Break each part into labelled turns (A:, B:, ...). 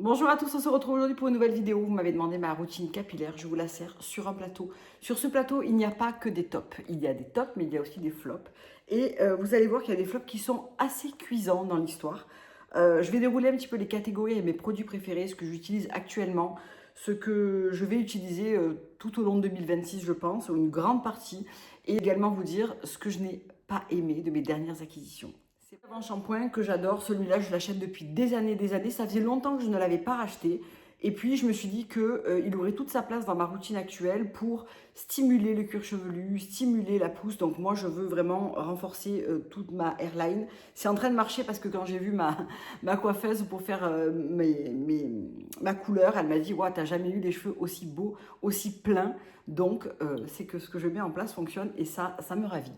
A: Bonjour à tous, on se retrouve aujourd'hui pour une nouvelle vidéo. Vous m'avez demandé ma routine capillaire, je vous la sers sur un plateau. Sur ce plateau, il n'y a pas que des tops. Il y a des tops, mais il y a aussi des flops. Et vous allez voir qu'il y a des flops qui sont assez cuisants dans l'histoire. Je vais dérouler un petit peu les catégories et mes produits préférés, ce que j'utilise actuellement, ce que je vais utiliser tout au long de 2026, je pense, ou une grande partie. Et également vous dire ce que je n'ai pas aimé de mes dernières acquisitions. C'est un shampoing que j'adore, celui-là je l'achète depuis des années, ça faisait longtemps que je ne l'avais pas racheté et puis je me suis dit qu'il aurait toute sa place dans ma routine actuelle pour stimuler le cuir chevelu, stimuler la pousse, donc moi je veux vraiment renforcer toute ma hairline. C'est en train de marcher parce que quand j'ai vu ma coiffeuse pour faire ma couleur, elle m'a dit ouais, t'as jamais eu des cheveux aussi beaux, aussi pleins, donc c'est que ce que je mets en place fonctionne et ça me ravit.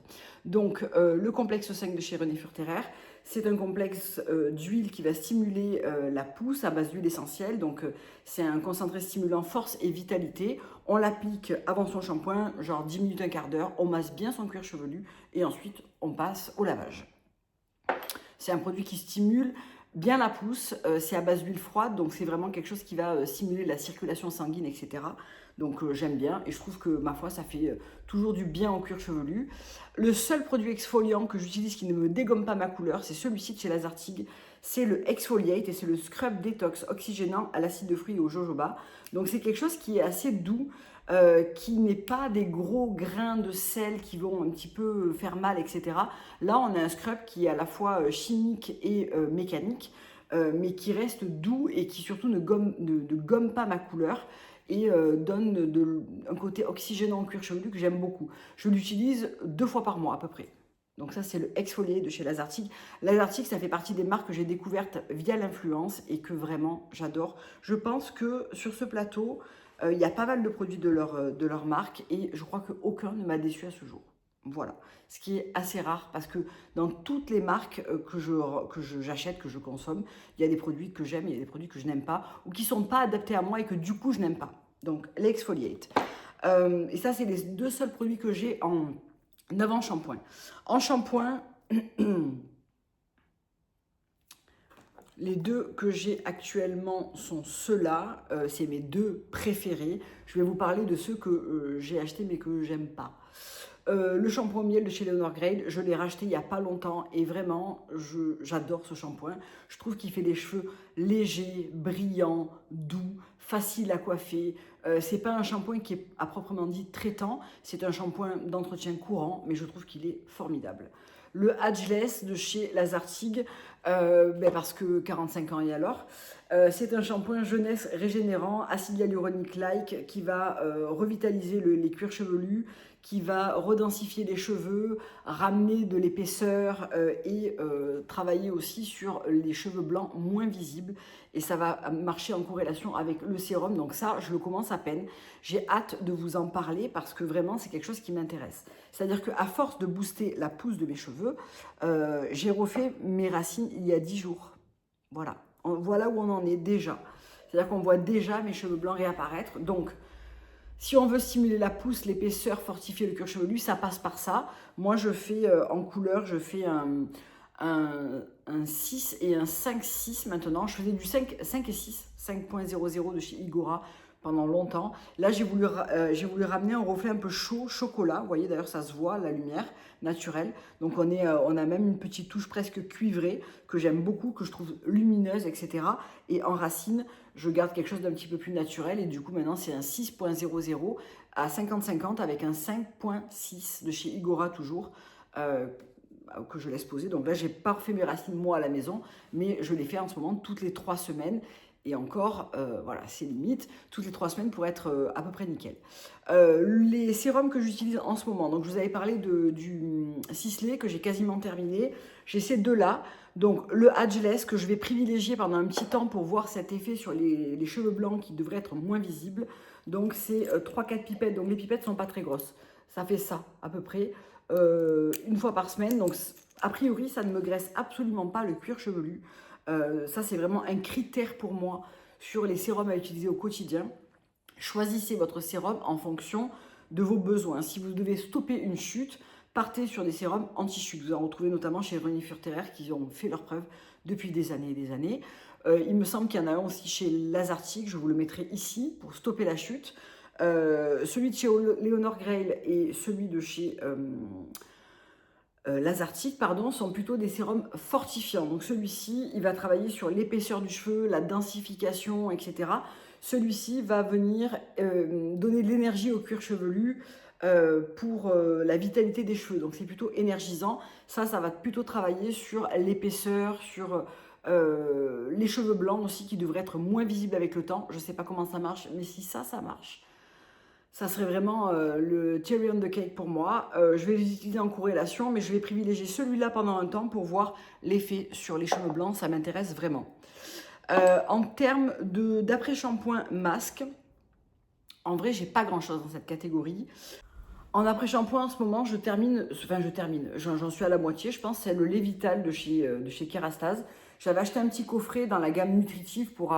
A: Donc le complexe 5 de chez René Furterer, c'est un complexe d'huile qui va stimuler la pousse à base d'huile essentielle. Donc c'est un concentré stimulant force et vitalité. On l'applique avant son shampoing, genre 10 minutes, un quart d'heure. On masse bien son cuir chevelu et ensuite on passe au lavage. C'est un produit qui stimule bien la pousse, c'est à base d'huile froide, donc c'est vraiment quelque chose qui va stimuler la circulation sanguine, etc. Donc j'aime bien et je trouve que ma foi ça fait toujours du bien au cuir chevelu. Le seul produit exfoliant que j'utilise qui ne me dégomme pas ma couleur, c'est celui-ci de chez Lazartigue. C'est le Exfoliate et c'est le Scrub Detox oxygénant à l'acide de fruits et au jojoba. Donc c'est quelque chose qui est assez doux, qui n'est pas des gros grains de sel qui vont un petit peu faire mal, etc. Là, on a un scrub qui est à la fois chimique et mécanique, mais qui reste doux et qui surtout ne gomme pas ma couleur et donne un côté oxygénant au cuir chevelu que j'aime beaucoup. Je l'utilise 2 fois par mois à peu près. Donc ça, c'est le Exfolié de chez Lazartigue. Lazartigue, ça fait partie des marques que j'ai découvertes via l'influence et que vraiment j'adore. Je pense que sur ce plateau, il y a pas mal de produits de leur marque et je crois qu'aucun ne m'a déçu à ce jour. Voilà, ce qui est assez rare parce que dans toutes les marques j'achète, que je consomme, il y a des produits que j'aime, il y a des produits que je n'aime pas ou qui ne sont pas adaptés à moi et que du coup je n'aime pas. Donc l'exfoliate. Et ça, c'est les 2 seuls produits que j'ai en 9 ans shampoing. En shampoing, les 2 que j'ai actuellement sont ceux-là. C'est mes 2 préférés. Je vais vous parler de ceux que j'ai achetés mais que j'aime pas. Le shampoing miel de chez Leonor Grade, je l'ai racheté il n'y a pas longtemps et vraiment, j'adore ce shampoing. Je trouve qu'il fait des cheveux légers, brillants, doux, faciles à coiffer. C'est pas un shampoing qui est à proprement dit traitant, c'est un shampoing d'entretien courant, mais je trouve qu'il est formidable. Le Ageless de chez Lazartigue, parce que 45 ans et alors. C'est un shampoing jeunesse régénérant, acide hyaluronique-like, qui va revitaliser les cuirs chevelus, qui va redensifier les cheveux, ramener de l'épaisseur et travailler aussi sur les cheveux blancs moins visibles. Et ça va marcher en corrélation avec le sérum. Donc ça, je le commence à peine. J'ai hâte de vous en parler parce que vraiment, c'est quelque chose qui m'intéresse. C'est-à-dire qu'à force de booster la pousse de mes cheveux, j'ai refait mes racines il y a 10 jours. Voilà. Voilà où on en est déjà. C'est-à-dire qu'on voit déjà mes cheveux blancs réapparaître. Donc, si on veut stimuler la pousse, l'épaisseur, fortifier le cuir chevelu, ça passe par ça. Moi, je fais en couleur, je fais un 6 et un 5,6 maintenant. Je faisais du 5 et 6, 5.00 de chez Igora pendant longtemps. Là, j'ai voulu ramener un reflet un peu chaud, chocolat. Vous voyez, d'ailleurs, ça se voit, la lumière naturelle. Donc, on a même une petite touche presque cuivrée que j'aime beaucoup, que je trouve lumineuse, etc. Et en racine, je garde quelque chose d'un petit peu plus naturel. Et du coup, maintenant, c'est un 6.00 à 50-50 avec un 5.6 de chez Igora toujours. Que je laisse poser. Donc là, j'ai pas refait mes racines moi à la maison, mais je les fais en ce moment toutes les 3 semaines. Et encore, voilà, c'est limite, toutes les 3 semaines pour être à peu près nickel. Les sérums que j'utilise en ce moment, donc je vous avais parlé du Sisley que j'ai quasiment terminé. J'ai ces 2-là, donc le Ageless que je vais privilégier pendant un petit temps pour voir cet effet sur les cheveux blancs qui devraient être moins visibles. Donc c'est 3-4 pipettes, donc les pipettes sont pas très grosses. Ça fait ça à peu près. Une fois par semaine. Donc, a priori, ça ne me graisse absolument pas le cuir chevelu. Ça, c'est vraiment un critère pour moi sur les sérums à utiliser au quotidien. Choisissez votre sérum en fonction de vos besoins. Si vous devez stopper une chute, partez sur des sérums anti-chute. Vous en retrouvez notamment chez René Furterer qui ont fait leur preuve depuis des années et des années. Il me semble qu'il y en a un aussi chez Lazartic, je vous le mettrai ici pour stopper la chute. Celui de chez Leonor Grail et celui de chez Lazartic, pardon, sont plutôt des sérums fortifiants. Donc celui-ci, il va travailler sur l'épaisseur du cheveu, la densification, etc. Celui-ci va venir donner de l'énergie au cuir chevelu pour la vitalité des cheveux. Donc c'est plutôt énergisant. Ça va plutôt travailler sur l'épaisseur, sur les cheveux blancs aussi qui devraient être moins visibles avec le temps. Je ne sais pas comment ça marche, mais si ça marche, ça serait vraiment le cherry on the cake pour moi. Je vais les utiliser en corrélation, mais je vais privilégier celui-là pendant un temps pour voir l'effet sur les cheveux blancs. Ça m'intéresse vraiment. En termes d'après-shampoing masque, en vrai, j'ai pas grand-chose dans cette catégorie. En après-shampoing, en ce moment, j'en suis à la moitié, je pense. C'est le lait Vital de chez Kerastase. J'avais acheté un petit coffret dans la gamme nutritive pour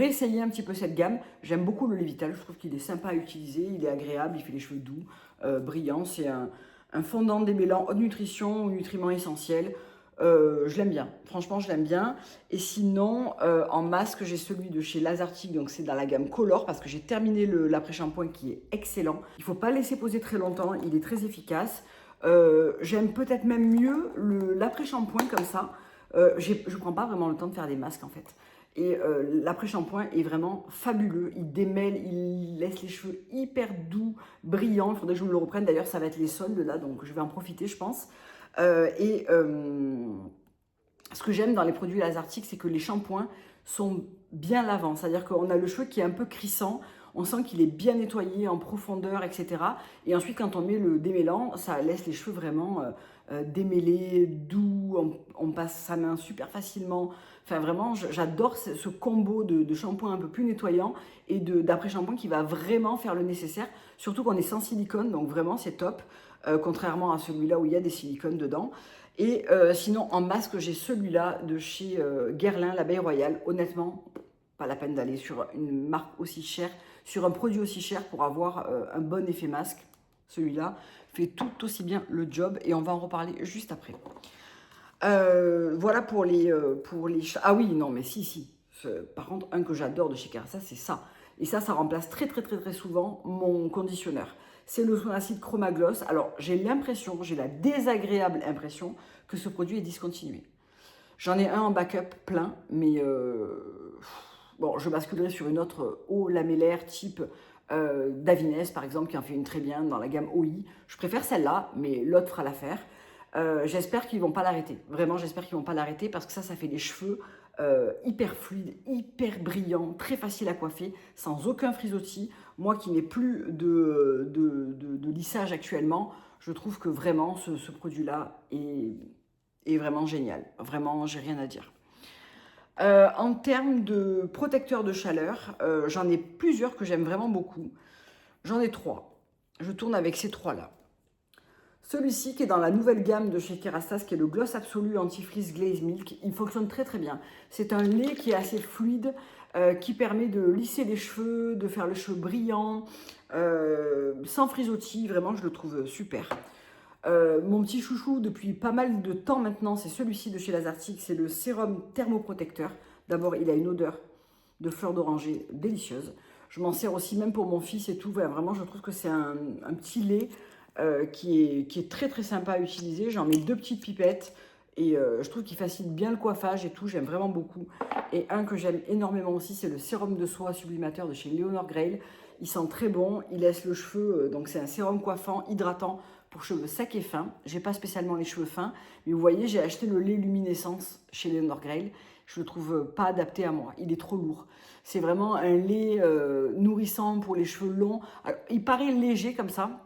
A: essayer un petit peu cette gamme. J'aime beaucoup le lait Vital, je trouve qu'il est sympa à utiliser, il est agréable, il fait les cheveux doux, brillants. C'est un fondant démêlant haute nutrition, nutriments essentiels. Je l'aime bien, franchement je l'aime bien. Et sinon, en masque, j'ai celui de chez Lazartic, donc c'est dans la gamme Color, parce que j'ai terminé l'après-shampoing qui est excellent. Il ne faut pas laisser poser très longtemps, il est très efficace. J'aime peut-être même mieux l'après-shampoing comme ça. Je ne prends pas vraiment le temps de faire des masques en fait. Et l'après-shampoing est vraiment fabuleux. Il démêle, il laisse les cheveux hyper doux, brillants. Il faudrait que je me le reprenne. D'ailleurs, ça va être les soldes là, donc je vais en profiter, je pense. Ce que j'aime dans les produits Lazartic, c'est que les shampoings sont bien lavants. C'est-à-dire qu'on a le cheveu qui est un peu crissant. On sent qu'il est bien nettoyé en profondeur, etc. Et ensuite, quand on met le démêlant, ça laisse les cheveux vraiment démêlés, doux. On passe sa main super facilement. Enfin, vraiment, j'adore ce combo de shampoing un peu plus nettoyant et d'après-shampoing qui va vraiment faire le nécessaire. Surtout qu'on est sans silicone, donc vraiment, c'est top. Contrairement à celui-là où il y a des silicones dedans. Et sinon, en masque, j'ai celui-là de chez Guerlain, l'abeille royale. Honnêtement, pas la peine d'aller sur une marque aussi chère, sur un produit aussi cher pour avoir un bon effet masque. Celui-là fait tout aussi bien le job et on va en reparler juste après. Voilà pour les... Ah oui, non, mais si. Par contre, un que j'adore de chez Kerastase, c'est ça. Et ça remplace très souvent mon conditionneur. C'est le soin acide Chromagloss. Alors, j'ai la désagréable impression que ce produit est discontinué. J'en ai un en backup plein, mais bon, je basculerai sur une autre eau lamellaire type Davines, par exemple, qui en fait une très bien dans la gamme OI. Je préfère celle-là, mais l'autre fera l'affaire. J'espère qu'ils ne vont pas l'arrêter. Vraiment, j'espère qu'ils ne vont pas l'arrêter parce que ça fait des cheveux hyper fluides, hyper brillants, très faciles à coiffer, sans aucun frisottis. Moi qui n'ai plus de lissage actuellement, je trouve que vraiment ce produit-là est vraiment génial. Vraiment, j'ai rien à dire. En termes de protecteurs de chaleur, j'en ai plusieurs que j'aime vraiment beaucoup. J'en ai 3. Je tourne avec ces 3-là. Celui-ci qui est dans la nouvelle gamme de chez Kerastase, qui est le Gloss Absolu Anti-Frizz Glaze Milk, il fonctionne très bien. C'est un lait qui est assez fluide, qui permet de lisser les cheveux, de faire le cheveu brillant, sans frisottis, vraiment je le trouve super. Mon petit chouchou depuis pas mal de temps maintenant, c'est celui-ci de chez Lazartic, c'est le sérum thermoprotecteur. D'abord, il a une odeur de fleur d'oranger délicieuse. Je m'en sers aussi même pour mon fils et tout. Voilà, vraiment, je trouve que c'est un petit lait qui est très sympa à utiliser. J'en mets 2 petites pipettes et je trouve qu'il facilite bien le coiffage et tout. J'aime vraiment beaucoup. Et un que j'aime énormément aussi, c'est le sérum de soie sublimateur de chez Leonor Grail. Il sent très bon, il laisse le cheveu, donc c'est un sérum coiffant, hydratant pour cheveux secs et fins. J'ai pas spécialement les cheveux fins, mais vous voyez, j'ai acheté le lait luminescence chez Leonor Grail. Je le trouve pas adapté à moi, il est trop lourd. C'est vraiment un lait nourrissant pour les cheveux longs. Alors, il paraît léger comme ça,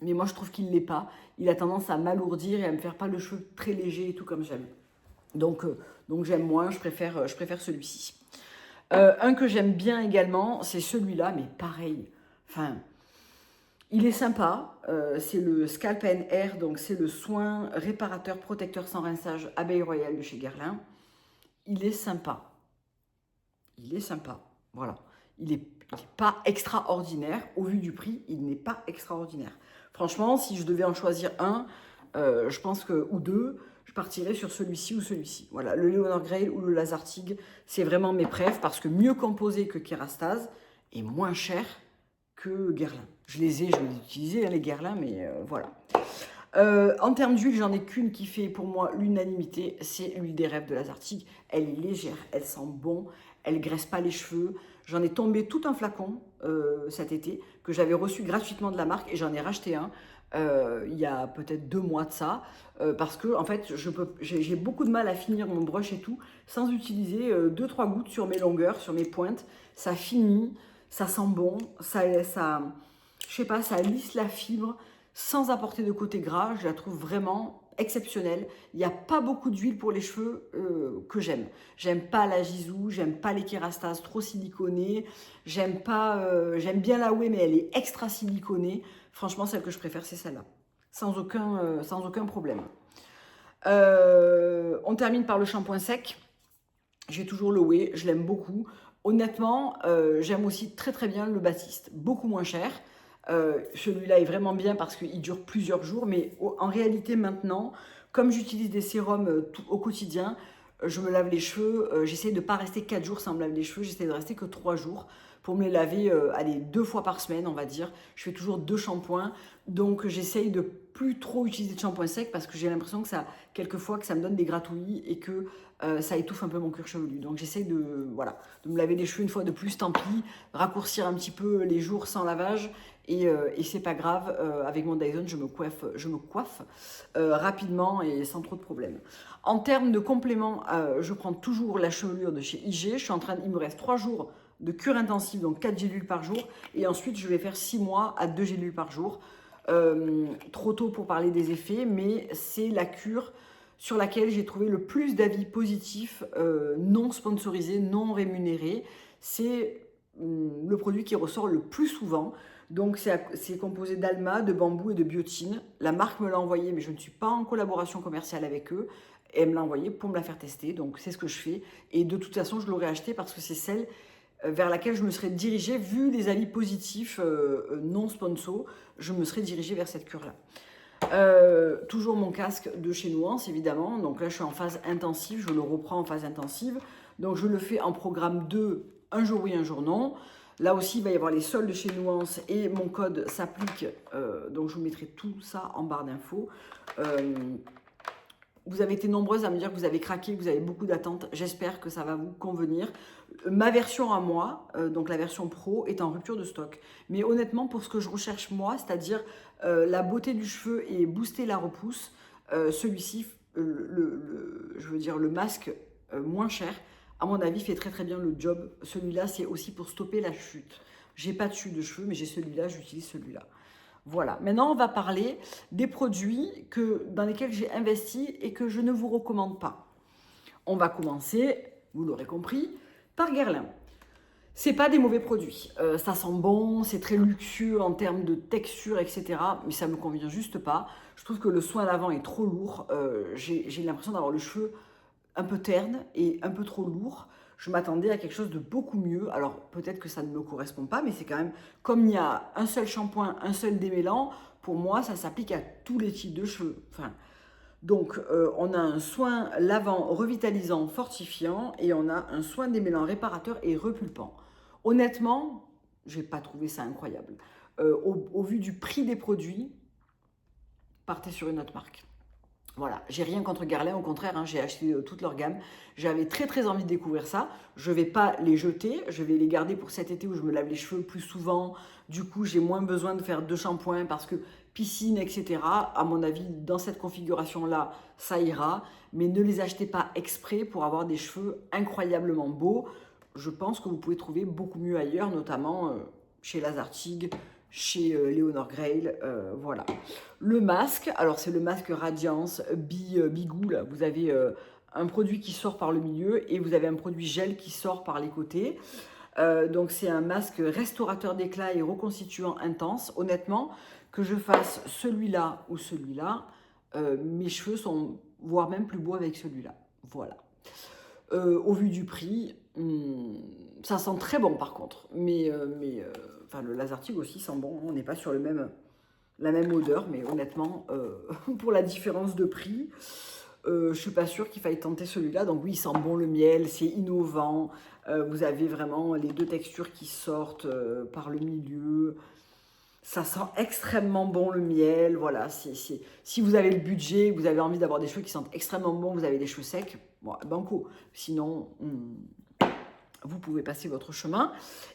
A: mais moi je trouve qu'il ne l'est pas. Il a tendance à m'alourdir et à me faire pas le cheveu très léger et tout comme j'aime. Donc j'aime moins, je préfère celui-ci. Un que j'aime bien également, c'est celui-là, mais pareil. Enfin, il est sympa. C'est le Scalp and Hair, donc c'est le soin réparateur protecteur sans rinçage Abeille Royale de chez Guerlain. Il est sympa. Voilà. Il n'est pas extraordinaire. Au vu du prix, il n'est pas extraordinaire. Franchement, si je devais en choisir un, je pense que, ou deux, je partirai sur celui-ci ou celui-ci. Voilà, le Leonard Grail ou le Lazartigue, c'est vraiment mes préfs parce que mieux composé que Kerastase et moins cher que Guerlain. Je les ai utilisés, hein, les Guerlain, mais voilà. En termes d'huile, j'en ai qu'une qui fait pour moi l'unanimité, c'est l'huile des rêves de Lazartigue. Elle est légère, elle sent bon, elle graisse pas les cheveux. J'en ai tombé tout un flacon cet été que j'avais reçu gratuitement de la marque et j'en ai racheté un il y a peut-être 2 mois de ça parce que en fait j'ai beaucoup de mal à finir mon brush et tout sans utiliser 2-3 gouttes sur mes longueurs, sur mes pointes. Ça finit, ça sent bon, je sais pas, ça lisse la fibre sans apporter de côté gras. Je la trouve vraiment exceptionnelle. Il n'y a pas beaucoup d'huile pour les cheveux que j'aime. J'aime pas la Gisou, j'aime pas les kérastases trop siliconées, j'aime bien la Oué, mais elle est extra siliconée. Franchement, celle que je préfère, c'est celle-là. Sans aucun problème. On termine par le shampoing sec. J'ai toujours le Oué, je l'aime beaucoup. Honnêtement, j'aime aussi très très bien le Baptiste, beaucoup moins cher. Celui-là est vraiment bien parce qu'il dure plusieurs jours, mais en réalité maintenant, comme j'utilise des sérums au quotidien, je me lave les cheveux, j'essaie de ne pas rester 4 jours sans me laver les cheveux, j'essaie de rester que 3 jours pour me les laver, allez, 2 fois par semaine, on va dire. Je fais toujours 2 shampoings, donc j'essaye de plus trop utiliser de shampoing sec parce que j'ai l'impression que ça, quelquefois, que ça me donne des gratouillis et que ça étouffe un peu mon cuir chevelu. Donc j'essaye voilà, de me laver les cheveux une fois de plus, tant pis, raccourcir un petit peu les jours sans lavage et c'est pas grave, avec mon Dyson, je me coiffe rapidement et sans trop de problèmes. En termes de compléments, je prends toujours la chevelure de chez IG. Il me reste 3 jours de cure intensive, donc 4 gélules par jour. Et ensuite, je vais faire 6 mois à 2 gélules par jour. Trop tôt pour parler des effets, mais c'est la cure sur laquelle j'ai trouvé le plus d'avis positifs, non sponsorisés, non rémunérés. C'est le produit qui ressort le plus souvent. Donc c'est composé d'alma, de bambou et de biotine. La marque me l'a envoyé, mais je ne suis pas en collaboration commerciale avec eux. Et elle me l'a envoyé pour me la faire tester. Donc c'est ce que je fais. Et de toute façon, je l'aurais acheté parce que c'est celle vers laquelle je me serais dirigée, vu les avis positifs non sponsor, je me serais dirigée vers cette cure-là. Toujours mon casque de chez Nuance, évidemment. Donc là, je suis en phase intensive, je le reprends en phase intensive. Donc je le fais en programme 2, un jour oui, un jour non. Là aussi, il va y avoir les soldes de chez Nuance et mon code s'applique. Donc je vous mettrai tout ça en barre d'infos. Vous avez été nombreuses à me dire que vous avez craqué, que vous avez beaucoup d'attentes. J'espère que ça va vous convenir. Ma version à moi, donc la version pro, est en rupture de stock. Mais honnêtement, pour ce que je recherche moi, c'est-à-dire la beauté du cheveu et booster la repousse, celui-ci, je veux dire le masque moins cher, à mon avis, fait très très bien le job. Celui-là, c'est aussi pour stopper la chute. J'ai pas de chute de cheveux, mais j'ai celui-là, j'utilise celui-là. Voilà, maintenant on va parler des produits dans lesquels j'ai investi et que je ne vous recommande pas. On va commencer, vous l'aurez compris, par Guerlain. C'est pas des mauvais produits, ça sent bon, c'est très luxueux en termes de texture, etc. Mais ça me convient juste pas. Je trouve que le soin lavant est trop lourd. J'ai l'impression d'avoir le cheveu un peu terne et un peu trop lourd. Je m'attendais à quelque chose de beaucoup mieux. Alors peut-être que ça ne me correspond pas, mais c'est quand même, comme il y a un seul shampoing, un seul démêlant, pour moi ça s'applique à tous les types de cheveux. Donc on a un soin lavant, revitalisant, fortifiant, et on a un soin démêlant, réparateur et repulpant. Honnêtement, j'ai pas trouvé ça incroyable. Au vu du prix des produits, partez sur une autre marque. Voilà, j'ai rien contre Guerlain, au contraire, hein, j'ai acheté toute leur gamme. J'avais très très envie de découvrir ça. Je ne vais pas les jeter, je vais les garder pour cet été où je me lave les cheveux plus souvent. Du coup, j'ai moins besoin de faire 2 shampoings parce que piscine, etc. À mon avis, dans cette configuration-là, ça ira. Mais ne les achetez pas exprès pour avoir des cheveux incroyablement beaux. Je pense que vous pouvez trouver beaucoup mieux ailleurs, notamment chez Lazartigue, chez Leonard Grail, voilà. Le masque, alors c'est le masque Radiance Bigou, là. Vous avez un produit qui sort par le milieu et vous avez un produit gel qui sort par les côtés. Donc c'est un masque restaurateur d'éclat et reconstituant intense. Honnêtement, que je fasse celui-là ou celui-là, mes cheveux sont voire même plus beaux avec celui-là. Voilà. Au vu du prix, ça sent très bon par contre, mais enfin, le Lazartigue aussi sent bon, on n'est pas sur la même odeur, mais honnêtement, pour la différence de prix, Je suis pas sûre qu'il faille tenter celui-là. Donc oui, il sent bon le miel, c'est innovant. Vous avez vraiment les deux textures qui sortent par le milieu. Ça sent extrêmement bon le miel. Voilà, si vous avez le budget, vous avez envie d'avoir des cheveux qui sentent extrêmement bon, vous avez des cheveux secs, bon, banco. Sinon, vous pouvez passer votre chemin.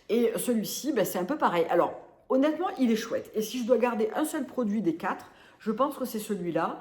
A: Et celui-ci, ben, c'est un peu pareil. Alors, honnêtement, il est chouette. Et si je dois garder un seul produit des 4, je pense que c'est celui-là.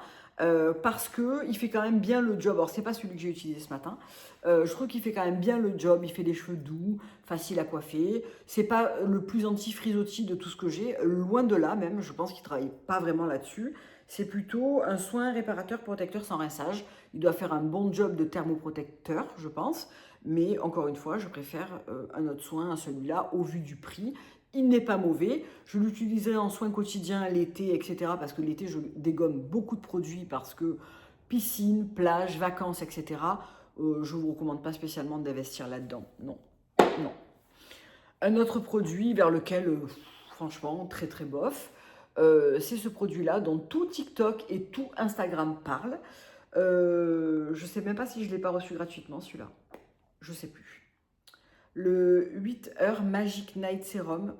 A: Parce qu'il fait quand même bien le job. Alors, c'est pas celui que j'ai utilisé ce matin. Je trouve qu'il fait quand même bien le job. Il fait des cheveux doux, facile à coiffer. C'est pas le plus anti-frisottis de tout ce que j'ai. Loin de là, même. Je pense qu'il travaille pas vraiment là-dessus. C'est plutôt un soin réparateur protecteur sans rinçage. Il doit faire un bon job de thermoprotecteur, je pense. Mais encore une fois, je préfère un autre soin à celui-là au vu du prix. Il n'est pas mauvais. Je l'utiliserai en soins quotidiens l'été, etc. Parce que l'été, je dégomme beaucoup de produits parce que piscine, plage, vacances, etc. Je ne vous recommande pas spécialement d'investir là-dedans. Non, non. Un autre produit vers lequel, franchement, très très bof, c'est ce produit-là dont tout TikTok et tout Instagram parlent. Je ne sais même pas si je ne l'ai pas reçu gratuitement, celui-là. Je ne sais plus. Le 8 heures Magic Night Serum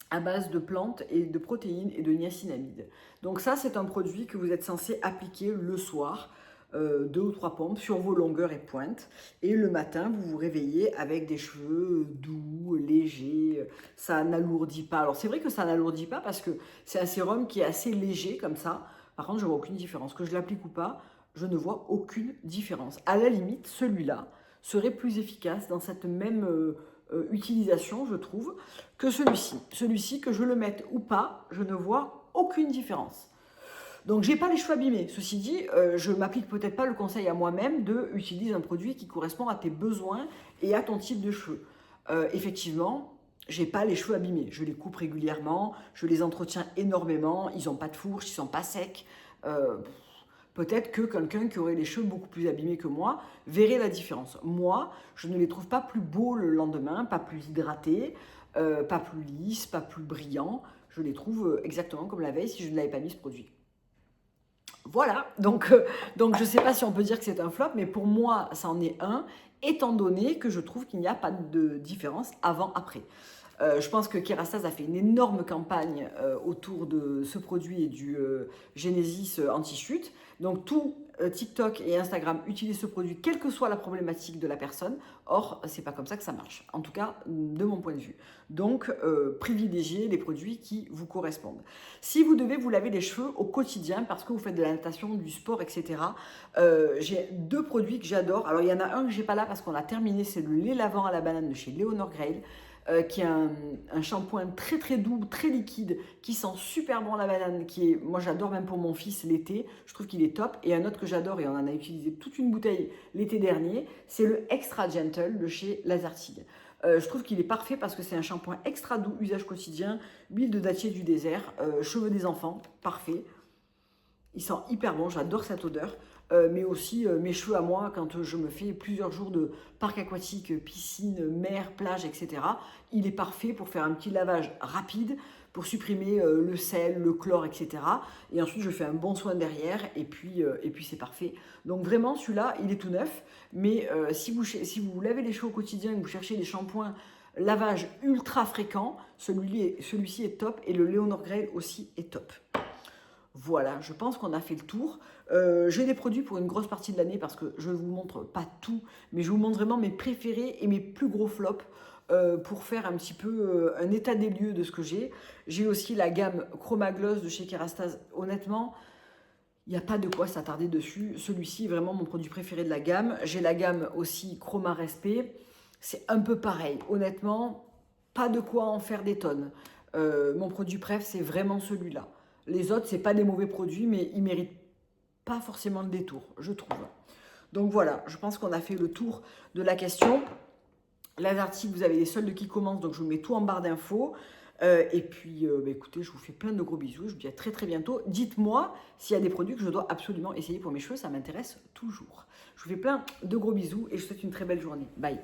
A: à base de plantes et de protéines et de niacinamide. Donc ça, c'est un produit que vous êtes censé appliquer le soir, 2 ou 3 pompes sur vos longueurs et pointes. Et le matin, vous vous réveillez avec des cheveux doux, légers. Ça n'alourdit pas. Alors c'est vrai que ça n'alourdit pas parce que c'est un sérum qui est assez léger comme ça. Par contre, je ne vois aucune différence. Que je l'applique ou pas, je ne vois aucune différence. À la limite, celui-là serait plus efficace dans cette même utilisation, je trouve, que celui-ci. Celui-ci, que je le mette ou pas, je ne vois aucune différence. Donc, j'ai pas les cheveux abîmés. Ceci dit, je m'applique peut-être pas le conseil à moi-même de utiliser un produit qui correspond à tes besoins et à ton type de cheveux. Effectivement, j'ai pas les cheveux abîmés. Je les coupe régulièrement, je les entretiens énormément. Ils n'ont pas de fourche, ils sont pas secs. Peut-être que quelqu'un qui aurait les cheveux beaucoup plus abîmés que moi verrait la différence. Moi, je ne les trouve pas plus beaux le lendemain, pas plus hydratés, pas plus lisses, pas plus brillants. Je les trouve exactement comme la veille si je ne l'avais pas mis ce produit. Voilà, donc je ne sais pas si on peut dire que c'est un flop, mais pour moi, ça en est un, étant donné que je trouve qu'il n'y a pas de différence avant-après. Je pense que Kerastase a fait une énorme campagne autour de ce produit et du Genesis anti-chute. Donc tout TikTok et Instagram utilisent ce produit, quelle que soit la problématique de la personne. Or, c'est pas comme ça que ça marche, en tout cas de mon point de vue. Donc, privilégiez les produits qui vous correspondent. Si vous devez vous laver les cheveux au quotidien parce que vous faites de la natation, du sport, etc., j'ai 2 produits que j'adore. Alors, il y en a un que j'ai pas là parce qu'on a terminé, c'est le lait lavant à la banane de chez Leonor Grail. Qui est un shampoing très très doux, très liquide, qui sent super bon la banane, moi j'adore même pour mon fils l'été, je trouve qu'il est top. Et un autre que j'adore, et on en a utilisé toute une bouteille l'été dernier, c'est le Extra Gentle de chez Lazertide. Je trouve qu'il est parfait parce que c'est un shampoing extra doux, usage quotidien, huile de dattier du désert, cheveux des enfants, parfait. Il sent hyper bon, j'adore cette odeur. Mais aussi mes cheveux à moi quand je me fais plusieurs jours de parc aquatique, piscine, mer, plage, etc. Il est parfait pour faire un petit lavage rapide, pour supprimer le sel, le chlore, etc. Et ensuite je fais un bon soin derrière et puis c'est parfait. Donc vraiment celui-là il est tout neuf, mais si vous lavez les cheveux au quotidien et que vous cherchez des shampoings lavage ultra fréquent, celui-ci est top et le Leonor Grail aussi est top. Voilà, je pense qu'on a fait le tour. J'ai des produits pour une grosse partie de l'année parce que je ne vous montre pas tout, mais je vous montre vraiment mes préférés et mes plus gros flops pour faire un petit peu un état des lieux de ce que j'ai. J'ai aussi la gamme Chroma Gloss de chez Kerastase. Honnêtement, il n'y a pas de quoi s'attarder dessus. Celui-ci est vraiment mon produit préféré de la gamme. J'ai la gamme aussi Chroma Respect. C'est un peu pareil. Honnêtement, pas de quoi en faire des tonnes. Mon produit préf, c'est vraiment celui-là. Les autres, c'est pas des mauvais produits, mais ils méritent pas forcément le détour, je trouve. Donc voilà, je pense qu'on a fait le tour de la question. Lazertide, vous avez les soldes qui commencent, donc je vous mets tout en barre d'infos. Et puis, écoutez, je vous fais plein de gros bisous. Je vous dis à très très bientôt. Dites-moi s'il y a des produits que je dois absolument essayer pour mes cheveux, ça m'intéresse toujours. Je vous fais plein de gros bisous et je vous souhaite une très belle journée. Bye.